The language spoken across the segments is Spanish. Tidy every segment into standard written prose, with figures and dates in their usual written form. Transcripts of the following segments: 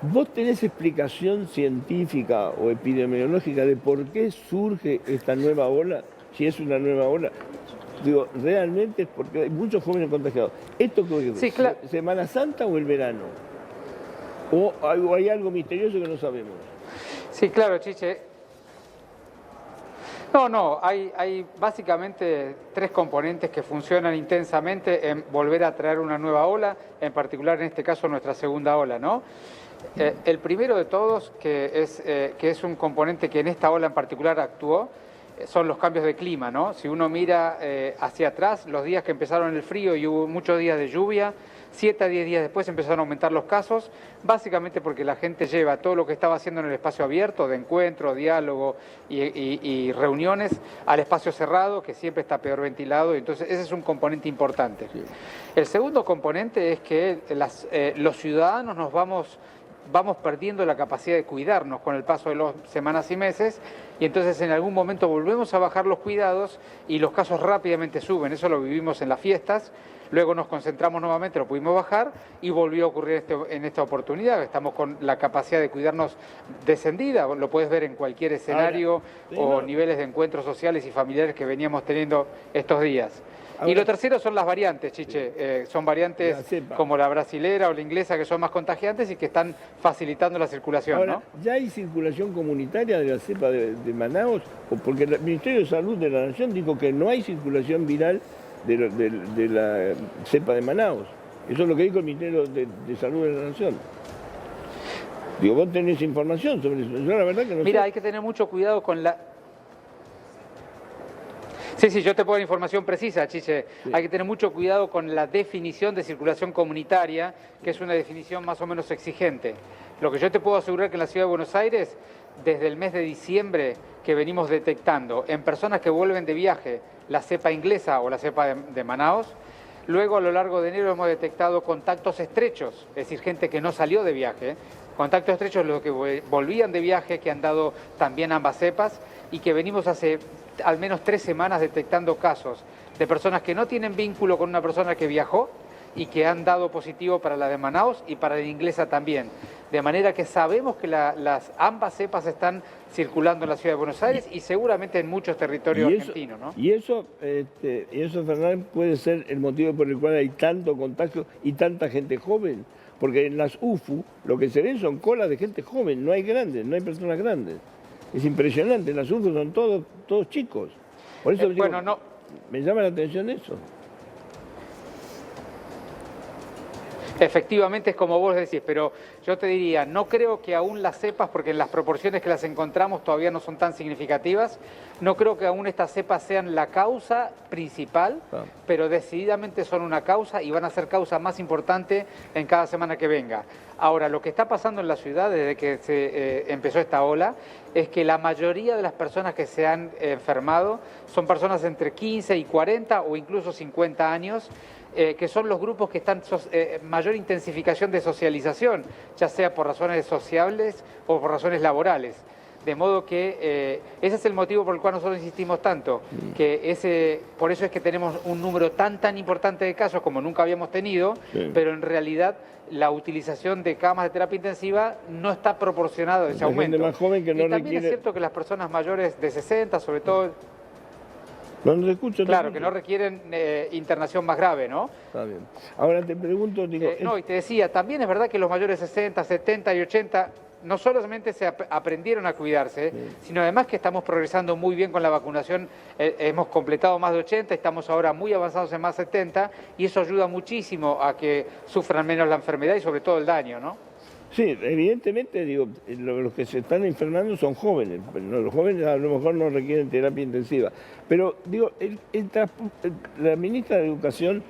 ¿Vos tenés explicación científica o epidemiológica de por qué surge esta nueva ola? Si es una nueva ola. Digo, realmente es porque hay muchos jóvenes contagiados. ¿Esto qué Sí, es? ¿Semana Santa o el verano? ¿O hay algo misterioso que no sabemos? sí, claro, Chiche. No, hay básicamente tres componentes que funcionan intensamente en volver a traer una nueva ola, en particular en este caso nuestra segunda ola, ¿no? El primero de todos, que es un componente que en esta ola en particular actuó, son los cambios de clima, ¿no? Si uno mira hacia atrás, los días que empezaron el frío y hubo muchos días de lluvia, 7 a 10 días después empezaron a aumentar los casos, básicamente porque la gente lleva todo lo que estaba haciendo en el espacio abierto, de encuentro, diálogo y reuniones, al espacio cerrado, que siempre está peor ventilado, y entonces ese es un componente importante. Sí. El segundo componente es que los ciudadanos vamos perdiendo la capacidad de cuidarnos con el paso de las semanas y meses, y entonces en algún momento volvemos a bajar los cuidados y los casos rápidamente suben. Eso lo vivimos en las fiestas, luego nos concentramos nuevamente, lo pudimos bajar y volvió a ocurrir en esta oportunidad. Estamos con la capacidad de cuidarnos descendida, lo puedes ver en cualquier escenario o niveles de encuentros sociales y familiares que veníamos teniendo estos días. Y lo tercero son las variantes, Chiche. Son variantes como la brasilera o la inglesa que son más contagiantes y que están facilitando la circulación. Ahora, ¿no? ¿ya hay circulación comunitaria de la cepa de Manaus? Porque el Ministerio de Salud de la Nación dijo que no hay circulación viral de la cepa de Manaus. Eso es lo que dijo el Ministerio de Salud de la Nación. Digo, vos tenés información sobre eso. Yo la verdad que no sé. Mira, hay que tener mucho cuidado con la... Sí, yo te puedo dar información precisa, Chiche. Sí. Hay que tener mucho cuidado con la definición de circulación comunitaria, que es una definición más o menos exigente. Lo que yo te puedo asegurar que en la Ciudad de Buenos Aires, desde el mes de diciembre que venimos detectando en personas que vuelven de viaje la cepa inglesa o la cepa de Manaus, luego a lo largo de enero hemos detectado contactos estrechos, es decir, gente que no salió de viaje, contactos estrechos los que volvían de viaje, que han dado también ambas cepas y que venimos hace al menos 3 semanas detectando casos de personas que no tienen vínculo con una persona que viajó y que han dado positivo para la de Manaus y para la inglesa también. De manera que sabemos que ambas cepas están circulando en la Ciudad de Buenos Aires y seguramente en muchos territorios argentinos, ¿no? Y eso, Fernández, puede ser el motivo por el cual hay tanto contagio y tanta gente joven. Porque en las UFU lo que se ven son colas de gente joven, no hay grandes, no hay personas grandes. Es impresionante, las UFU son todos chicos. Por eso digo, me llama la atención eso. Efectivamente es como vos decís, pero yo te diría, no creo que aún las cepas, porque en las proporciones que las encontramos todavía no son tan significativas, no creo que aún estas cepas sean la causa principal, pero decididamente son una causa y van a ser causa más importante en cada semana que venga. Ahora, lo que está pasando en la ciudad desde que se empezó esta ola es que la mayoría de las personas que se han enfermado son personas entre 15 y 40 o incluso 50 años, que son los grupos que están mayor intensificación de socialización, ya sea por razones sociables o por razones laborales. De modo que ese es el motivo por el cual nosotros insistimos tanto, que por eso es que tenemos un número tan importante de casos como nunca habíamos tenido, pero en realidad la utilización de camas de terapia intensiva no está proporcionada a ese aumento. Gente más joven que no y también es cierto que las personas mayores de 60, sobre todo... Claro, que no requieren internación más grave, ¿no? Está bien. Ahora te pregunto... y te decía, también es verdad que los mayores de 60, 70 y 80 no solamente se aprendieron a cuidarse, sino además que estamos progresando muy bien con la vacunación. Hemos completado más de 80, estamos ahora muy avanzados en más 70, y eso ayuda muchísimo a que sufran menos la enfermedad y sobre todo el daño, ¿no? Sí, evidentemente, digo, los que se están enfermando son jóvenes. Los jóvenes a lo mejor no requieren terapia intensiva. Pero, digo, la ministra de Educación,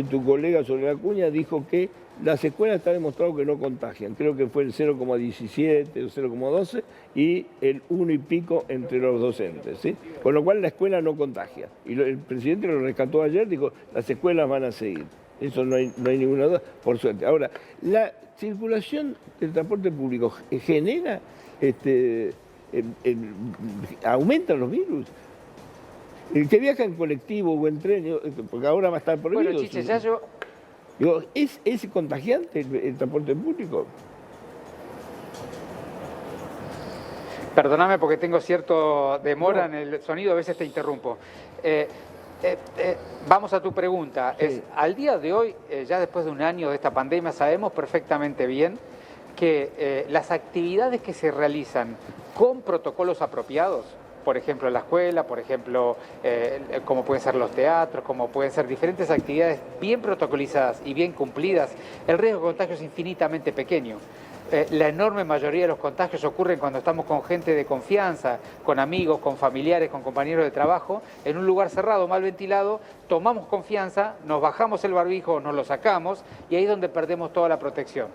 tu colega Soledad Acuña, dijo que las escuelas está demostrado que no contagian. Creo que fue el 0,17 o 0,12 y el 1 y pico entre los docentes, ¿sí? Con lo cual la escuela no contagia. Y el presidente lo rescató ayer, dijo, las escuelas van a seguir. Eso no hay ninguna duda, por suerte. Ahora, la circulación del transporte público genera, aumenta los virus. El que viaja en colectivo o en tren, porque ahora va a estar prohibido. Bueno, Chiche, ya yo... Digo, ¿es contagiante el transporte público? Perdóname porque tengo cierto demora en el sonido, a veces te interrumpo. Vamos a tu pregunta. Sí. Al día de hoy, ya después de un año de esta pandemia, sabemos perfectamente bien que las actividades que se realizan con protocolos apropiados, por ejemplo en la escuela, por ejemplo como pueden ser los teatros, como pueden ser diferentes actividades bien protocolizadas y bien cumplidas, el riesgo de contagio es infinitamente pequeño. La enorme mayoría de los contagios ocurren cuando estamos con gente de confianza, con amigos, con familiares, con compañeros de trabajo, en un lugar cerrado, mal ventilado, tomamos confianza, nos bajamos el barbijo, nos lo sacamos y ahí es donde perdemos toda la protección.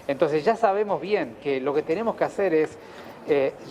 Entonces ya sabemos bien que lo que tenemos que hacer es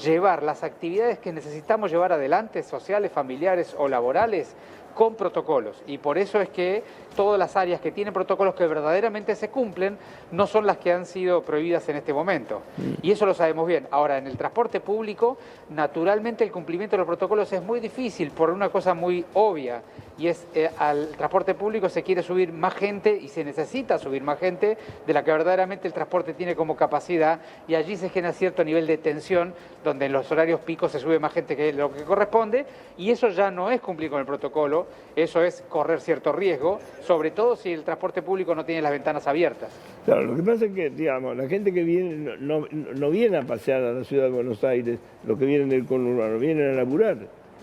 llevar las actividades que necesitamos llevar adelante, sociales, familiares o laborales, con protocolos. Y por eso es que todas las áreas que tienen protocolos que verdaderamente se cumplen no son las que han sido prohibidas en este momento. Y eso lo sabemos bien. Ahora, en el transporte público, naturalmente el cumplimiento de los protocolos es muy difícil por una cosa muy obvia. Y es, al transporte público se quiere subir más gente y se necesita subir más gente de la que verdaderamente el transporte tiene como capacidad. Y allí se genera cierto nivel de tensión, donde en los horarios picos se sube más gente que lo que corresponde. Y eso ya no es cumplir con el protocolo, eso es correr cierto riesgo, sobre todo si el transporte público no tiene las ventanas abiertas. Claro, lo que pasa es que, digamos, la gente que viene no viene a pasear a la ciudad de Buenos Aires, los que vienen del conurbano, vienen a laburar.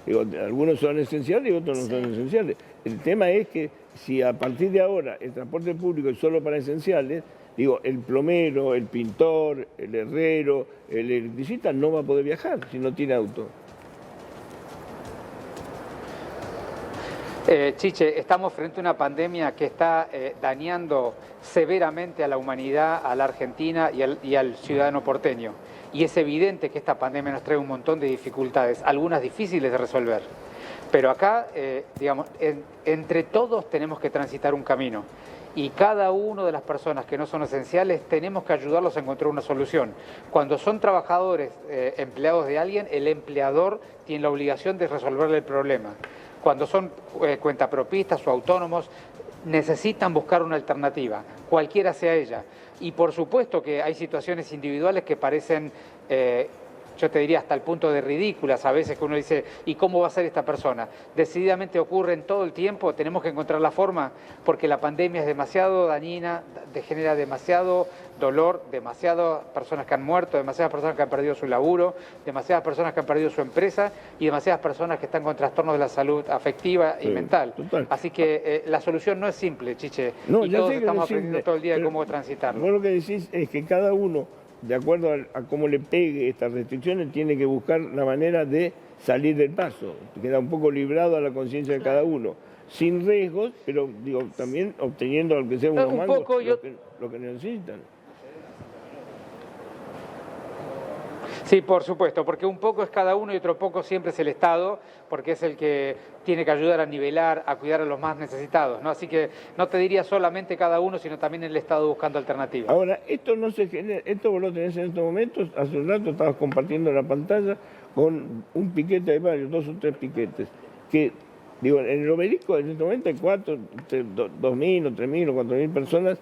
Digo, algunos son esenciales y otros no son esenciales. El tema es que si a partir de ahora el transporte público es solo para esenciales, digo, el plomero, el pintor, el herrero, el electricista no va a poder viajar si no tiene auto. Chiche, estamos frente a una pandemia que está dañando severamente a la humanidad, a la Argentina y al ciudadano porteño. Y es evidente que esta pandemia nos trae un montón de dificultades, algunas difíciles de resolver. Pero acá, digamos, entre todos tenemos que transitar un camino. Y cada una de las personas que no son esenciales tenemos que ayudarlos a encontrar una solución. Cuando son trabajadores, empleados de alguien, el empleador tiene la obligación de resolverle el problema. Cuando son cuentapropistas o autónomos, necesitan buscar una alternativa, cualquiera sea ella. Y por supuesto que hay situaciones individuales que parecen, yo te diría hasta el punto de ridículas a veces, que uno dice, ¿y cómo va a ser esta persona? Decididamente ocurren todo el tiempo, tenemos que encontrar la forma, porque la pandemia es demasiado dañina, genera demasiado dolor, demasiadas personas que han muerto, demasiadas personas que han perdido su laburo, demasiadas personas que han perdido su empresa y demasiadas personas que están con trastornos de la salud afectiva y mental. Total. Así que la solución no es simple, Chiche, No, y ya todos sé que estamos no es aprendiendo simple, todo el día de pero cómo transitarlo. Vos lo que decís es que cada uno, de acuerdo a cómo le pegue estas restricciones, tiene que buscar la manera de salir del paso. Queda un poco librado a la conciencia de cada uno, sin riesgos, pero digo, también obteniendo aunque sea unos mangos lo que necesitan. Sí, por supuesto, porque un poco es cada uno y otro poco siempre es el Estado, porque es el que tiene que ayudar a nivelar, a cuidar a los más necesitados, ¿no? Así que no te diría solamente cada uno, sino también el Estado buscando alternativas. Ahora, esto no se genera, esto vos lo tenés en estos momentos, hace un rato estabas compartiendo la pantalla con un piquete de varios, 2 o 3 piquetes, que, digo, en el Obelisco en este momento hay 2.000 o 3.000 o 4.000 personas,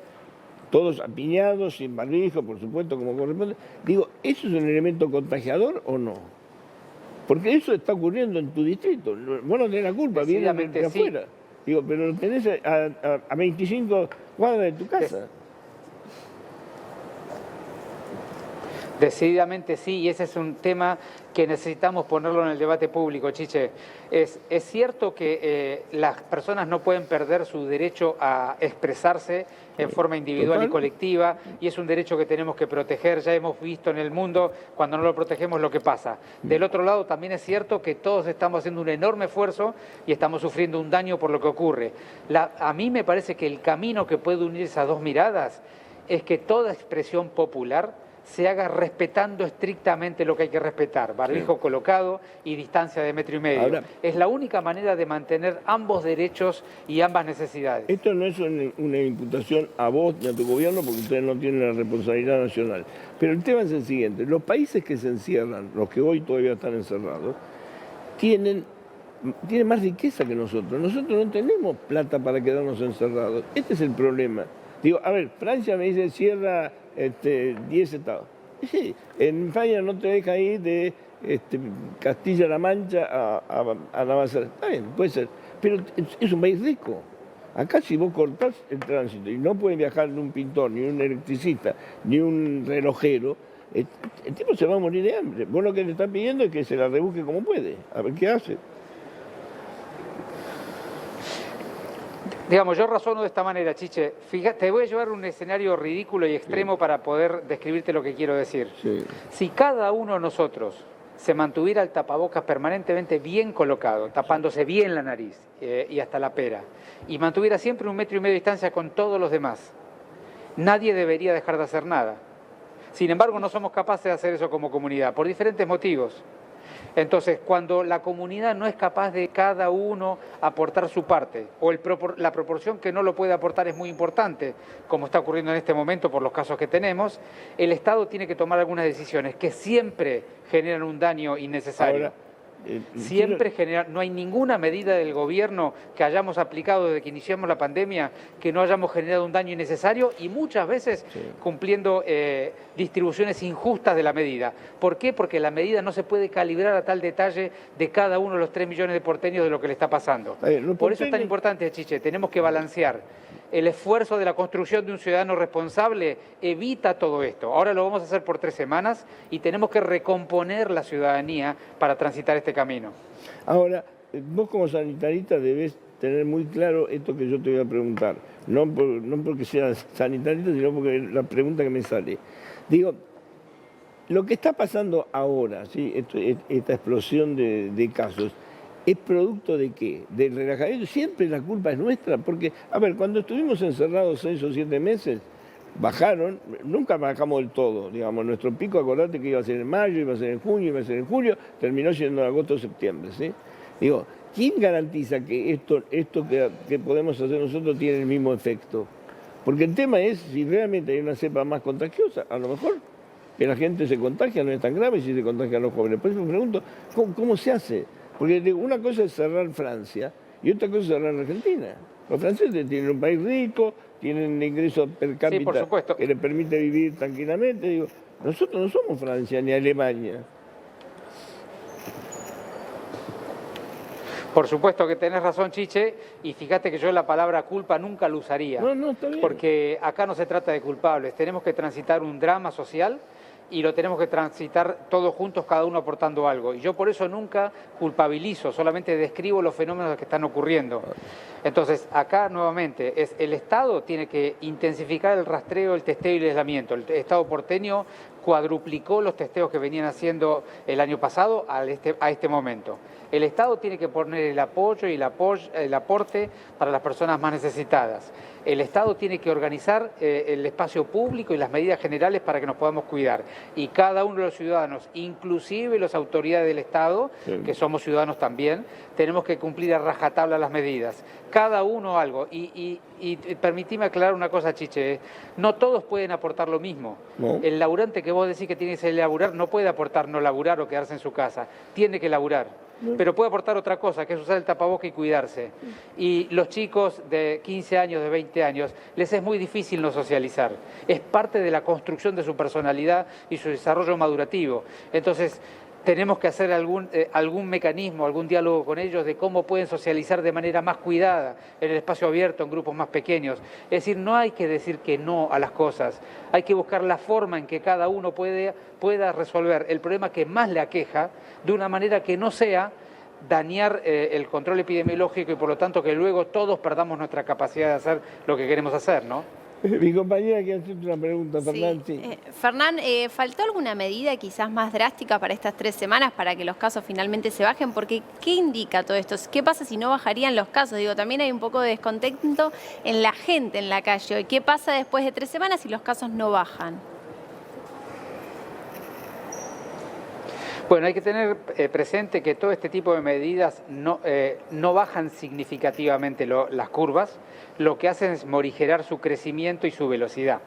todos apiñados, sin barbijo, por supuesto, como corresponde. Digo, ¿eso es un elemento contagiador o no? Porque eso está ocurriendo en tu distrito. Vos no tenés la culpa, vienen de afuera. Digo, pero lo tenés a 25 cuadras de tu casa. Decididamente sí, y ese es un tema que necesitamos ponerlo en el debate público, Chiche. Es cierto que las personas no pueden perder su derecho a expresarse en forma individual y colectiva, y es un derecho que tenemos que proteger. Ya hemos visto en el mundo, cuando no lo protegemos, lo que pasa. Del otro lado, también es cierto que todos estamos haciendo un enorme esfuerzo y estamos sufriendo un daño por lo que ocurre. A mí me parece que el camino que puede unir esas dos miradas es que toda expresión popular se haga respetando estrictamente lo que hay que respetar, barbijo colocado y distancia de 1,5 metros. Ahora, es la única manera de mantener ambos derechos y ambas necesidades. Esto no es una imputación a vos ni a tu gobierno, porque ustedes no tienen la responsabilidad nacional. Pero el tema es el siguiente, los países que se encierran, los que hoy todavía están encerrados, tienen más riqueza que nosotros. Nosotros no tenemos plata para quedarnos encerrados. Este es el problema. Digo, a ver, Francia me dice cierra 10 estados. Sí, en España no te deja ir de Castilla-La Mancha a Navacerrada. Está bien, puede ser, pero es un país rico. Acá si vos cortás el tránsito y no puede viajar ni un pintor, ni un electricista, ni un relojero, el tipo se va a morir de hambre. Vos lo que le estás pidiendo es que se la rebusque como puede, a ver qué hace. Digamos, yo razono de esta manera, Chiche. Fíjate, te voy a llevar un escenario ridículo y extremo para poder describirte lo que quiero decir. Sí. Si cada uno de nosotros se mantuviera el tapabocas permanentemente bien colocado, tapándose bien la nariz y hasta la pera, y mantuviera siempre 1,5 metros de distancia con todos los demás, nadie debería dejar de hacer nada. Sin embargo, no somos capaces de hacer eso como comunidad, por diferentes motivos. Entonces, cuando la comunidad no es capaz de cada uno aportar su parte, o la proporción que no lo puede aportar es muy importante, como está ocurriendo en este momento por los casos que tenemos, el Estado tiene que tomar algunas decisiones que siempre generan un daño innecesario. Ahora, Siempre genera, no hay ninguna medida del gobierno que hayamos aplicado desde que iniciamos la pandemia que no hayamos generado un daño innecesario y muchas veces cumpliendo distribuciones injustas de la medida. ¿Por qué? Porque la medida no se puede calibrar a tal detalle de cada uno de los 3 millones de porteños de lo que le está pasando. Por eso es tan importante, Chiche, tenemos que balancear. El esfuerzo de la construcción de un ciudadano responsable evita todo esto. Ahora lo vamos a hacer por 3 semanas y tenemos que recomponer la ciudadanía para transitar este camino. Ahora, vos como sanitarista debés tener muy claro esto que yo te voy a preguntar. No porque sea sanitarista, sino porque es la pregunta que me sale. Digo, lo que está pasando ahora, ¿sí? Esta explosión de casos, ¿es producto de qué? ¿Del relajamiento? Siempre la culpa es nuestra, porque, a ver, cuando estuvimos encerrados 6 o 7 meses, bajaron, nunca bajamos del todo, digamos, nuestro pico, acordate que iba a ser en mayo, iba a ser en junio, iba a ser en julio, terminó siendo en agosto o septiembre, ¿sí? Digo, ¿quién garantiza que esto que podemos hacer nosotros tiene el mismo efecto? Porque el tema es, si realmente hay una cepa más contagiosa, a lo mejor que la gente se contagia no es tan grave si se contagian los jóvenes. Por eso me pregunto, ¿cómo se hace? Porque una cosa es cerrar Francia y otra cosa es cerrar Argentina. Los franceses tienen un país rico, tienen ingresos per cápita que les permite vivir tranquilamente. Digo, nosotros no somos Francia ni Alemania. Por supuesto que tenés razón, Chiche, y fíjate que yo la palabra culpa nunca la usaría. No, está bien. Porque acá no se trata de culpables, tenemos que transitar un drama social y lo tenemos que transitar todos juntos, cada uno aportando algo. Y yo por eso nunca culpabilizo, solamente describo los fenómenos que están ocurriendo. Entonces, acá nuevamente, el Estado tiene que intensificar el rastreo, el testeo y el aislamiento. El Estado porteño cuadruplicó los testeos que venían haciendo el año pasado a este momento. El Estado tiene que poner el apoyo y el aporte para las personas más necesitadas. El Estado tiene que organizar el espacio público y las medidas generales para que nos podamos cuidar. Y cada uno de los ciudadanos, inclusive las autoridades del Estado, que somos ciudadanos también, tenemos que cumplir a rajatabla las medidas. Cada uno algo. Y permitime aclarar una cosa, Chiche. No todos pueden aportar lo mismo. No. El laburante que vos decís que tiene que laburar no puede aportar no laburar o quedarse en su casa. Tiene que laburar. Pero puede aportar otra cosa, que es usar el tapaboca y cuidarse. Y los chicos de 15 años, de 20 años, les es muy difícil no socializar. Es parte de la construcción de su personalidad y su desarrollo madurativo. Entonces, tenemos que hacer algún mecanismo, algún diálogo con ellos de cómo pueden socializar de manera más cuidada, en el espacio abierto, en grupos más pequeños. Es decir, no hay que decir que no a las cosas, hay que buscar la forma en que cada uno pueda resolver el problema que más le aqueja de una manera que no sea dañar el control epidemiológico y por lo tanto que luego todos perdamos nuestra capacidad de hacer lo que queremos hacer, ¿no? Mi compañera quiere hacerte una pregunta, Fernán. Sí. Fernán, ¿faltó alguna medida quizás más drástica para estas 3 semanas para que los casos finalmente se bajen? Porque, ¿qué indica todo esto? ¿Qué pasa si no bajarían los casos? Digo, también hay un poco de descontento en la gente en la calle. ¿Qué pasa después de 3 semanas si los casos no bajan? Bueno, hay que tener presente que todo este tipo de medidas no bajan significativamente las curvas, lo que hacen es morigerar su crecimiento y su velocidad.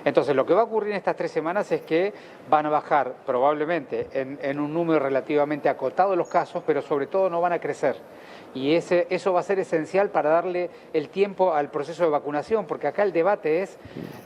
Entonces, lo que va a ocurrir en estas 3 semanas es que van a bajar probablemente en un número relativamente acotado los casos, pero sobre todo no van a crecer. Y eso va a ser esencial para darle el tiempo al proceso de vacunación, porque acá el debate es,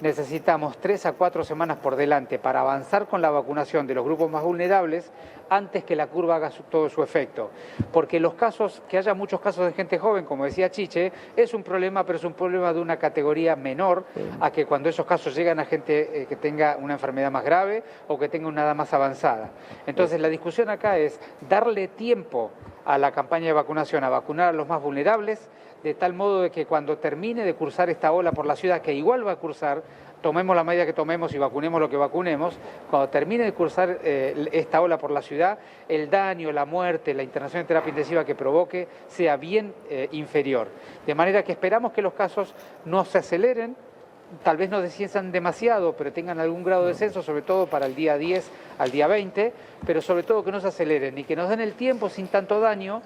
necesitamos 3 a 4 semanas por delante para avanzar con la vacunación de los grupos más vulnerables antes que la curva haga todo su efecto. Porque los casos, que haya muchos casos de gente joven, como decía Chiche, es un problema, pero es un problema de una categoría menor a que cuando esos casos llegan a gente que tenga una enfermedad más grave o que tenga una edad más avanzada. Entonces la discusión acá es darle tiempo a la campaña de vacunación, a vacunar a los más vulnerables, de tal modo de que cuando termine de cursar esta ola por la ciudad, que igual va a cursar, tomemos la medida que tomemos y vacunemos lo que vacunemos, cuando termine de cursar esta ola por la ciudad, el daño, la muerte, la internación en terapia intensiva que provoque sea bien inferior. De manera que esperamos que los casos no se aceleren, tal vez no desciendan demasiado, pero tengan algún grado de descenso, sobre todo para el día 10 al día 20, pero sobre todo que no se aceleren y que nos den el tiempo sin tanto daño,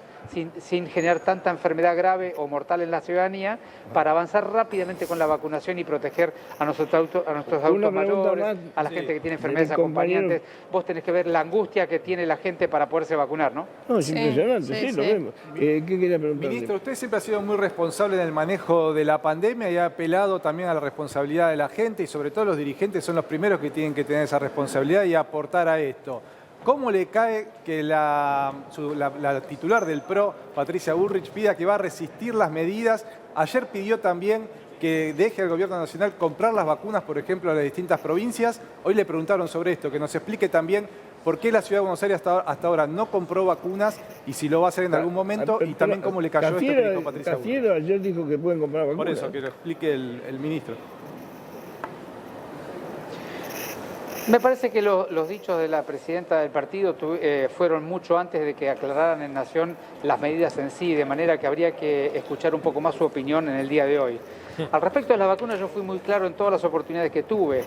sin generar tanta enfermedad grave o mortal en la ciudadanía, para avanzar rápidamente con la vacunación y proteger a nuestros adultos mayores, a la gente que tiene enfermedades acompañantes. Vos tenés que ver la angustia que tiene la gente para poderse vacunar, ¿no? No, es impresionante, sí, lo vemos. ¿Qué quería preguntarle? Ministro, usted siempre ha sido muy responsable en el manejo de la pandemia y ha apelado también a la responsabilidad de la gente, y sobre todo los dirigentes son los primeros que tienen que tener esa responsabilidad y aportar a esto. ¿Cómo le cae que la titular del PRO, Patricia Bullrich, pida que va a resistir las medidas? Ayer pidió también que deje al gobierno nacional comprar las vacunas, por ejemplo, a las distintas provincias. Hoy le preguntaron sobre esto, que nos explique también por qué la Ciudad de Buenos Aires hasta ahora no compró vacunas y si lo va a hacer en algún momento, y también cómo le cayó esto que dijo Patricia Bullrich. Cafiero ayer dijo que pueden comprar vacunas. Por eso, que lo explique el ministro. Me parece que los dichos de la presidenta del partido fueron mucho antes de que aclararan en Nación las medidas en sí, de manera que habría que escuchar un poco más su opinión en el día de hoy. Al respecto de las vacunas, yo fui muy claro en todas las oportunidades que tuve.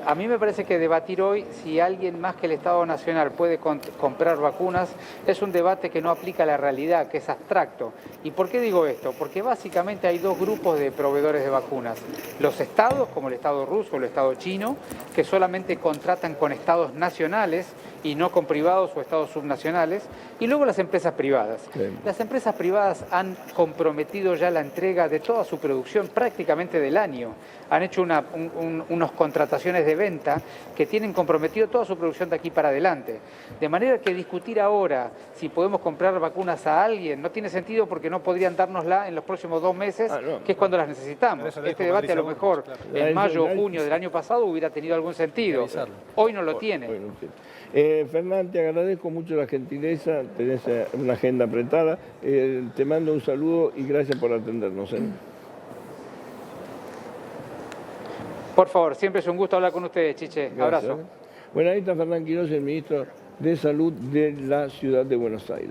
A mí me parece que debatir hoy si alguien más que el Estado Nacional puede comprar vacunas es un debate que no aplica a la realidad, que es abstracto. ¿Y por qué digo esto? Porque básicamente hay dos grupos de proveedores de vacunas. Los estados, como el Estado ruso o el Estado chino, que solamente contratan con estados nacionales y no con privados o estados subnacionales, y luego las empresas privadas. Bien. Las empresas privadas han comprometido ya la entrega de toda su producción prácticamente del año. Han hecho unas contrataciones de venta que tienen comprometido toda su producción de aquí para adelante. De manera que discutir ahora si podemos comprar vacunas a alguien no tiene sentido, porque no podrían dárnosla en los próximos 2 meses, que es cuando las necesitamos. Este debate a lo mejor en mayo o junio del año pasado hubiera tenido algún sentido. Hoy no lo tiene. Fernán, te agradezco mucho la gentileza, tenés una agenda apretada, te mando un saludo y gracias por atendernos. Por favor, siempre es un gusto hablar con ustedes, Chiche. Gracias. Abrazo. Bueno, ahí está Fernán Quiroz, el ministro de Salud de la Ciudad de Buenos Aires.